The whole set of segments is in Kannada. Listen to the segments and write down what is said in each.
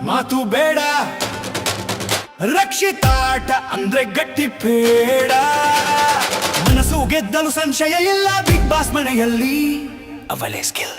ಮಾತು ಬೇಡ, ರಕ್ಷಿತಾಟ ಅಂದ್ರೆ ಗಟ್ಟಿ ಬೇಡ. ಮನಸ್ಸು ಗೆದ್ದಲು ಸಂಶಯ ಇಲ್ಲ, ಬಿಗ್ ಬಾಸ್ ಮನೆಯಲ್ಲಿ ಅವಳೇ ಸ್ಕಿಲ್.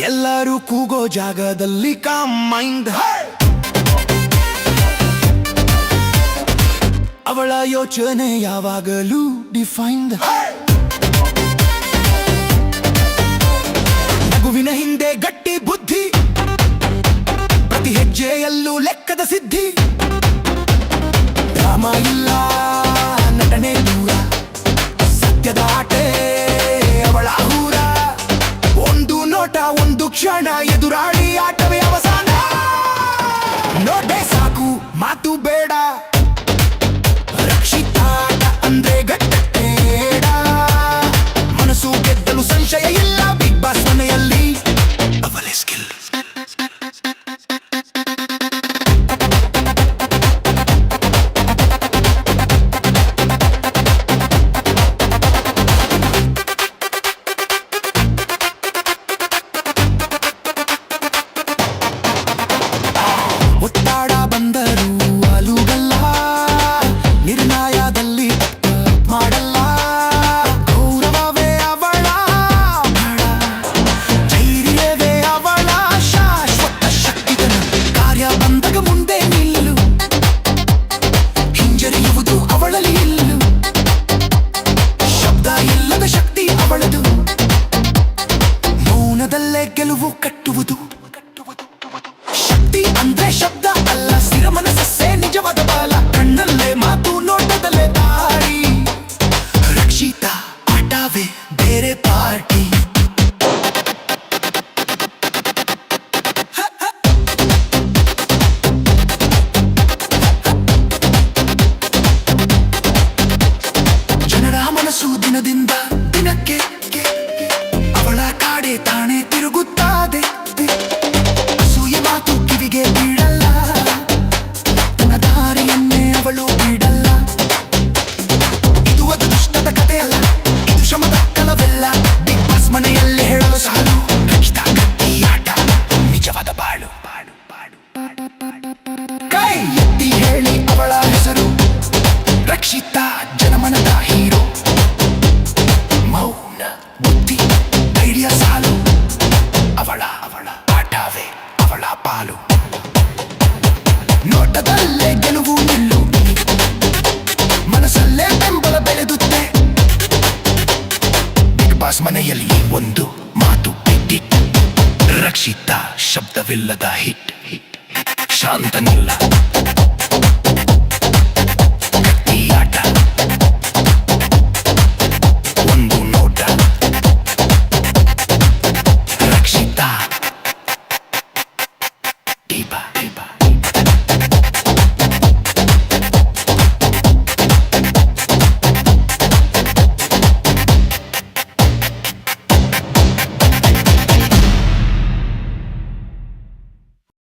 ಎಲ್ಲರೂ ಕೂಗೋ ಜಾಗದಲ್ಲಿ ಕಾಮ್ ಮೈಂಡ್. ಅವಳ ಯೋಚನೆ ಯಾವಾಗಲೂ ಡಿಫೈನ್ಡ್. ಮಗುವಿನ ಹಿಂದೆ ಗಟ್ಟಿ ಬುದ್ಧಿ, ಪ್ರತಿ ಹೆಜ್ಜೆಯಲ್ಲೂ ಲೆಕ್ಕದ ಸಿದ್ಧಿ. ಡ್ರಾಮ ಇಲ್ಲ, ನಟನೆ ದೂರ, ಸತ್ಯದ ಆಟೆ ಅವಳ ಹೂರ. ಒಂದು ನೋಟ, ಒಂದು ಕ್ಷಣ, ಎದುರಾಳಿ ಆಟವೇ ಅವಸಾನ. ನೋಟೆ ಸಾಕು, ಮಾತು ಬೇಡ, ರಕ್ಷಿತಾಟ ಅಂದ್ರೆ ಗಟ್ಟಬೇಡ. ಮನಸ್ಸು ಗೆದ್ದಲು ಸಂಶಯ ಇಲ್ಲ, ಬಿಗ್ ಬಾಸ್ ಮನೆಯಲ್ಲಿ ಅವಳೇ ಸ್ಕಿಲ್. ಒತ್ತಡ ಬಂದರೂ ಅಲುಗಲ್ಲ, ನಿರ್ಣಯದಲ್ಲಿ ಮಾಡಲ್ಲ. ಗೌರವವೇ ಅವಳ ಬಳ, ಧೈರ್ಯವೇ ಅವಳ ಶಾಶ್ವತ ಶಕ್ತಿಗಳು. ಕಾರ್ಯ ಬಂದಾಗ ಮುಂದೆ ನಿಲ್ಲು, ಹಿಂಜರಿಯುವುದು ಅವಳಲ್ಲಿ ಇಲ್ಲು. ಶಬ್ದ ಇಲ್ಲದ ಶಕ್ತಿ ಅವಳದು, ಮೌನದಲ್ಲೇ ಗೆಲುವು ಕಟ್ಟುವುದು. ಶಕ್ತಿ ಅಂದ್ರೆ ಶಬ್ದ ಅಲ್ಲ, ಸ್ಥಿರ ಮನಸ್ಸೇ ನಿಜವಾದ ಬಲ. ಕಣ್ಣಲ್ಲೇ ಮಾತು, ನೋಟದಲ್ಲೇ ದಾರಿ. ರಕ್ಷಿತಾ ಆಟವೇ ಬೇರೆ ಪಾರ್ಟಿ. ಜನರ ಮನಸ್ಸು ದಿನದಿಂದ ದಿನಕ್ಕೆ ಅವಳ ಕಾಡೆ ತಾನೇ ತಿರುಗುತ್ತದೆ. ಅಸೂಯೆ ಮಾತು ಕಿವಿಗೆ ಬೀಳಲ್ಲ, ತನ್ನ ದಾರಿಯನ್ನೇ ಅವಳು ಬಿಡಲ್ಲ. ಇದು ಅದು ದುಷ್ಟದ ಕಥೆಯಲ್ಲ, ಇದು ಶ್ರಮದ ಕಲವೆಲ್ಲ. ಬಿಗ್ ಬಾಸ್ ಮನೆಯಲ್ಲಿ ಹೇಳಲು ಸಾಲು, ರಕ್ಷಿತಾ ಗಟ್ಟಿ ಆಟ ನಿಜವಾದ ಬಾಳು. ಕೈ ಎತ್ತಿ ಹೇಳಿ ಅವಳ ಹೆಸರು, ರಕ್ಷಿತಾ ಜನಮನದ ಹೀರೋ. ಮೌನ ಬುದ್ಧಿ ಧೈರ್ಯ ಸಾಲು, ಅವಳ ಆಟವೇ ಅವಳ ಪಾಲು. ನೋಟದಲ್ಲೇ ಗೆಲುವು ನಿಲ್ಲು, ಮನಸ್ಸಲ್ಲೇ ಬೆಂಬಲ ಬೆಳೆದುತ್ತೆ. ಬಿಗ್ ಬಾಸ್ ಮನೆಯಲ್ಲಿ ಒಂದು ಮಾತು ಬಿಟ್ಟಿತ್ತು, ರಕ್ಷಿತಾ ಶಬ್ದವಿಲ್ಲದ ಹಿಟ್. ಶಾಂತನಿಲ್ಲ,